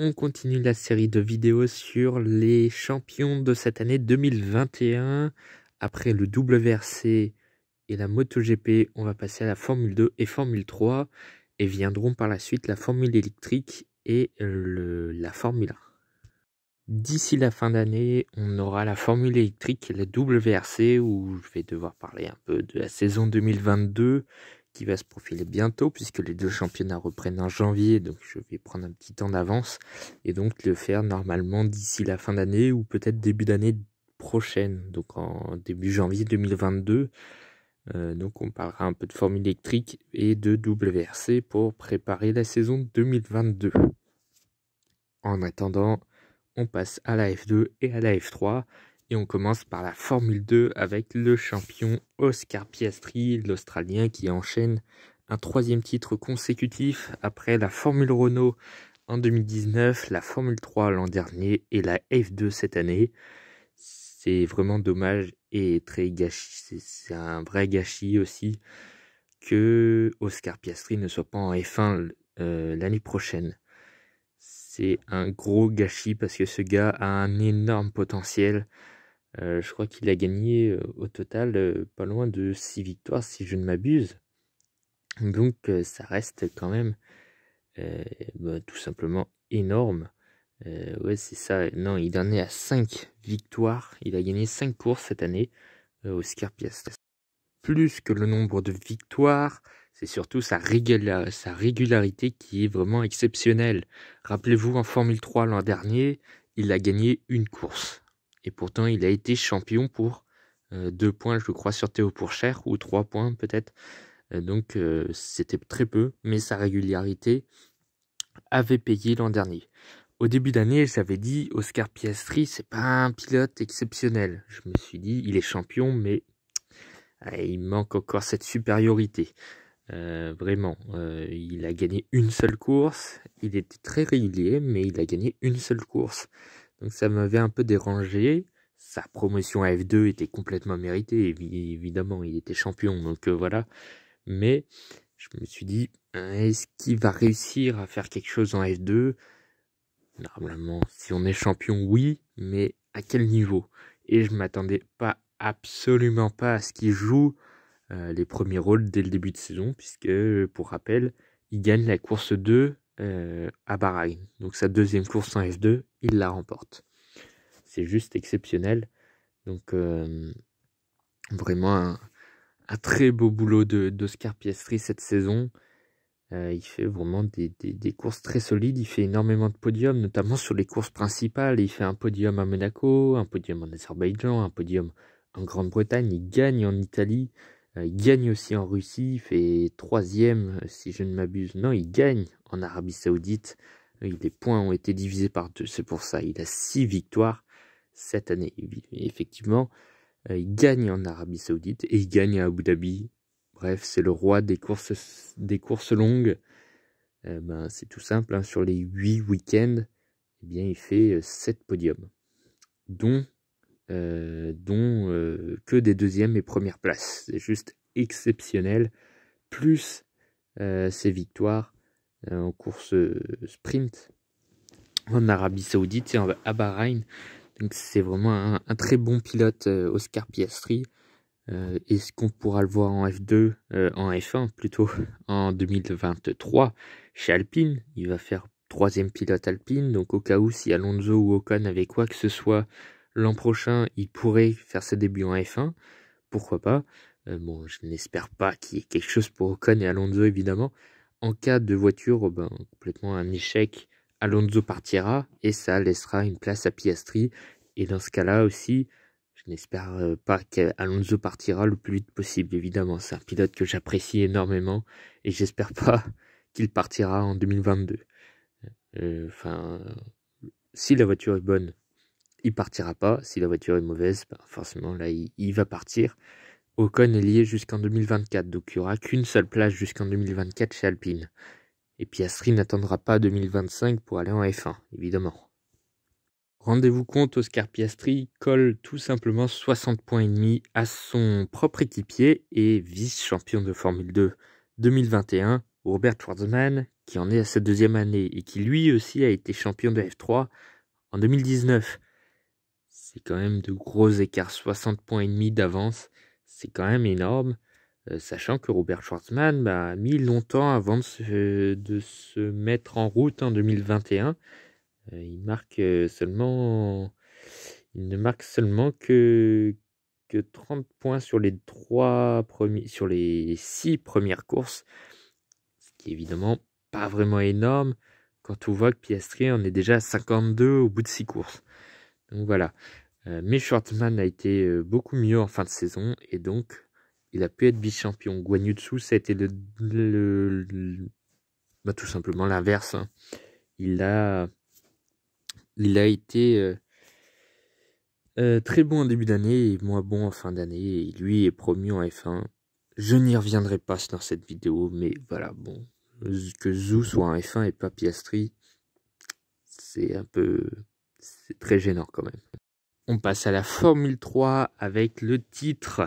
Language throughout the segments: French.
On continue la série de vidéos sur les champions de cette année 2021. Après le WRC et la MotoGP, on va passer à la Formule 2 et Formule 3 et viendront par la suite la Formule électrique et la Formule 1. D'ici la fin d'année, on aura la Formule électrique et la WRC où je vais devoir parler un peu de la saison 2022 qui va se profiler bientôt puisque les deux championnats reprennent en janvier, donc je vais prendre un petit temps d'avance et donc le faire normalement d'ici la fin d'année ou peut-être début d'année prochaine, donc en début janvier 2022. Donc on parlera un peu de Formule électrique et de WRC pour préparer la saison 2022. En attendant, on passe à la F2 et à la F3 et on commence par la Formule 2 avec le champion Oscar Piastri, l'Australien qui enchaîne un 3e titre consécutif après la Formule Renault en 2019, la Formule 3 l'an dernier et la F2 cette année. C'est vraiment dommage et très gâchis, c'est un vrai gâchis aussi que Oscar Piastri ne soit pas en F1 l'année prochaine. C'est un gros gâchis parce que ce gars a un énorme potentiel. Je crois qu'il a gagné au total pas loin de 6 victoires si je ne m'abuse. Donc ça reste quand même tout simplement énorme. Ouais, c'est ça. Non, il en est à 5 victoires. Il a gagné 5 courses cette année, Oscar Piastri. Plus que le nombre de victoires, c'est surtout sa régularité qui est vraiment exceptionnelle. Rappelez-vous, en Formule 3 l'an dernier, il a gagné une course. Et pourtant, il a été champion pour 2 points, je crois, sur Théo Pourchaire, ou 3 points peut-être. Donc, c'était très peu, mais sa régularité avait payé l'an dernier. Au début d'année, j'avais dit, Oscar Piastri, c'est pas un pilote exceptionnel. Je me suis dit, il est champion, mais il manque encore cette supériorité. Vraiment, il a gagné une seule course. Il était très régulier, mais il a gagné une seule course. Donc ça m'avait un peu dérangé. Sa promotion à F2 était complètement méritée. Évidemment, il était champion, donc voilà. Mais je me suis dit, est-ce qu'il va réussir à faire quelque chose en F2 ? Normalement, si on est champion, oui, mais à quel niveau ? Et je m'attendais absolument pas à ce qu'il joue les premiers rôles dès le début de saison, puisque, pour rappel, il gagne la course 2 à Bahreïn. Donc sa 2e course en F2, il la remporte. C'est juste exceptionnel. Donc vraiment un très beau boulot d'Oscar Piastri cette saison. Il fait vraiment des courses très solides, il fait énormément de podiums, notamment sur les courses principales. Il fait un podium à Monaco, un podium en Azerbaïdjan, un podium en Grande-Bretagne, il gagne en Italie, il gagne aussi en Russie, il fait 3e si je ne m'abuse. Non, il gagne en Arabie Saoudite, les points ont été divisés par 2, c'est pour ça, il a 6 victoires cette année. Et effectivement, il gagne en Arabie Saoudite et il gagne à Abu Dhabi. Bref, c'est le roi des courses longues. C'est tout simple, hein, sur les 8 week-ends, eh bien, il fait 7 podiums, dont que des 2e et 1ère places. C'est juste exceptionnel, plus ses victoires en course sprint en Arabie Saoudite et à Bahreïn. Donc c'est vraiment un très bon pilote, Oscar Piastri. Est-ce qu'on pourra le voir en F2, en F1 plutôt, en 2023 chez Alpine? Il va faire 3e pilote Alpine, donc au cas où si Alonso ou Ocon avait quoi que ce soit l'an prochain, il pourrait faire ses débuts en F1, pourquoi pas. Bon, je n'espère pas qu'il y ait quelque chose pour Ocon et Alonso évidemment. En cas de voiture, complètement un échec, Alonso partira et ça laissera une place à Piastri. Et dans ce cas-là aussi, je n'espère pas qu'Alonso partira le plus vite possible, évidemment. C'est un pilote que j'apprécie énormément et j'espère pas qu'il partira en 2022. Si la voiture est bonne, il partira pas. Si la voiture est mauvaise, forcément, là, il va partir. Ocon est lié jusqu'en 2024, donc il n'y aura qu'une seule place jusqu'en 2024 chez Alpine. Et Piastri n'attendra pas 2025 pour aller en F1, évidemment. Rendez-vous compte, Oscar Piastri colle tout simplement 60 points et demi à son propre équipier et vice-champion de Formule 2 2021, Robert Schwarzman, qui en est à sa 2e année et qui lui aussi a été champion de F3 en 2019. C'est quand même de gros écarts, 60 points et demi d'avance, c'est quand même énorme, sachant que Robert Schwartzman a mis longtemps avant de se mettre en route en 2021. Il ne marque seulement que 30 points sur les 6 premières courses, ce qui est évidemment pas vraiment énorme quand on voit que Piastri en est déjà à 52 au bout de 6 courses. Donc voilà. Mais Schwartzman a été beaucoup mieux en fin de saison et donc il a pu être vice-champion. Guan Yu Zhou, ça a été tout simplement l'inverse. Hein. Il a été très bon en début d'année et moins bon en fin d'année. Et lui est promu en F1. Je n'y reviendrai pas dans cette vidéo, mais voilà, bon, que Zhou soit en F1 et pas Piastri, c'est très gênant quand même. On passe à la Formule 3 avec le titre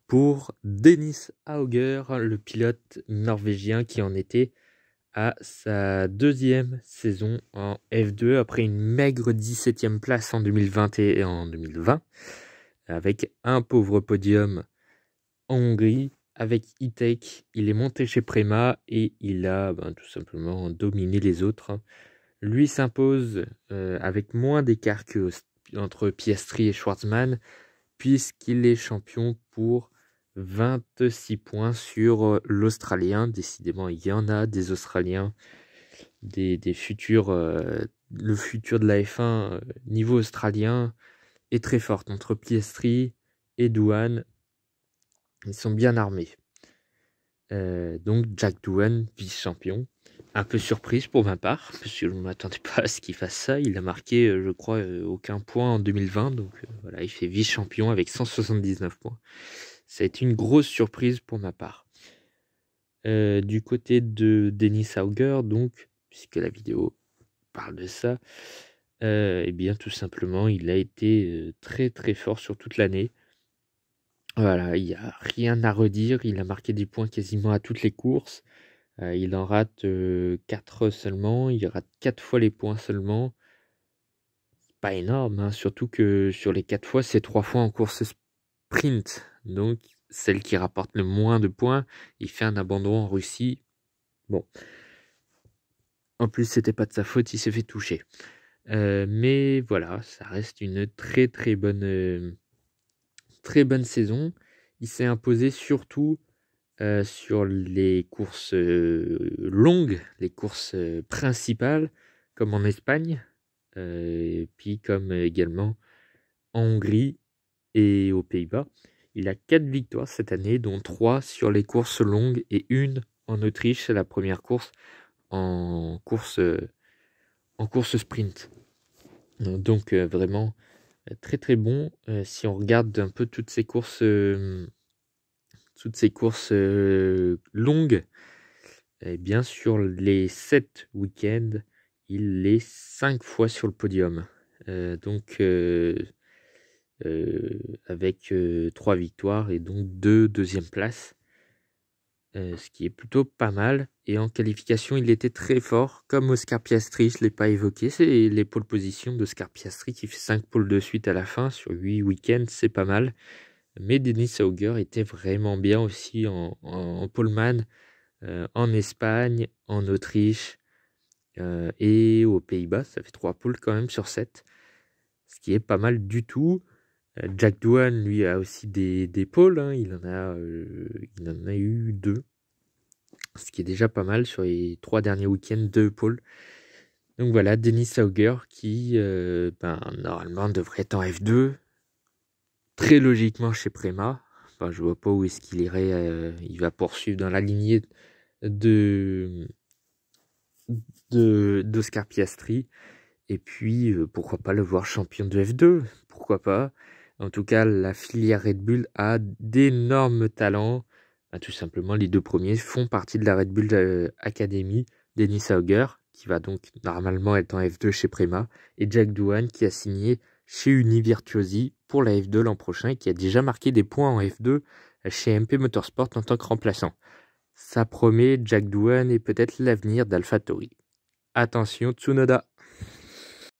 pour Dennis Hauger, le pilote norvégien qui en était à sa 2e saison en F2 après une maigre 17e place en 2020 et en 2020 avec un pauvre podium en Hongrie. Avec E-Tech, il est monté chez Prema et il a tout simplement dominé les autres. Lui s'impose avec moins d'écart entre Piastri et Schwartzman, puisqu'il est champion pour 26 points sur l'Australien. Décidément, il y en a des Australiens, des futurs. Le futur de la F1 niveau australien est très fort. Entre Piastri et Doohan, ils sont bien armés. Donc Jack Doohan, vice-champion. Un peu surprise pour ma part, parce que je ne m'attendais pas à ce qu'il fasse ça. Il a marqué, je crois, aucun point en 2020. Donc voilà, il fait vice-champion avec 179 points. Ça a été une grosse surprise pour ma part. Du côté de Dennis Hauger, donc, puisque la vidéo parle de ça, eh bien tout simplement, il a été très très fort sur toute l'année. Voilà, il n'y a rien à redire. Il a marqué des points quasiment à toutes les courses. Il en rate 4 seulement, il rate 4 fois les points seulement. Pas énorme, hein, surtout que sur les 4 fois, c'est 3 fois en course sprint. Donc, celle qui rapporte le moins de points, il fait un abandon en Russie. Bon. En plus, c'était pas de sa faute, il s'est fait toucher. Mais voilà, ça reste une très très bonne saison. Il s'est imposé surtout sur les courses longues, les courses principales, comme en Espagne, puis comme également en Hongrie et aux Pays-Bas. Il a 4 victoires cette année, dont 3 sur les courses longues et 1 en Autriche, c'est la première course en course sprint. Donc vraiment très très bon. Si on regarde un peu toutes ces courses longues, et bien sur les 7 week-ends, il est 5 fois sur le podium. Avec 3 victoires et donc 2 deuxièmes places. Ce qui est plutôt pas mal. Et en qualification, il était très fort, comme Oscar Piastri, je ne l'ai pas évoqué. C'est les pole positions d'Oscar Piastri qui fait 5 poles de suite à la fin sur 8 week-ends, c'est pas mal. Mais Dennis Hauger était vraiment bien aussi en poleman, en Espagne, en Autriche et aux Pays-Bas. Ça fait 3 poles quand même sur 7, ce qui est pas mal du tout. Jack Doohan, lui, a aussi des poles, hein. Il en a eu 2, ce qui est déjà pas mal sur les 3 derniers week-ends, 2 poles. Donc voilà, Dennis Hauger qui, normalement, devrait être en F2, très logiquement chez Prema. Enfin, je vois pas où est-ce qu'il irait. Il va poursuivre dans la lignée d'Oscar Piastri. Et puis, pourquoi pas le voir champion de F2? Pourquoi pas? En tout cas, la filière Red Bull a d'énormes talents. Tout simplement, les 2 premiers font partie de la Red Bull Academy. Dennis Hauger, qui va donc normalement être en F2 chez Prema, et Jack Doohan, qui a signé chez Univirtuosi pour la F2 l'an prochain et qui a déjà marqué des points en F2 chez MP Motorsport en tant que remplaçant. Ça promet Jack Doohan et peut-être l'avenir d'AlphaTauri. Attention Tsunoda!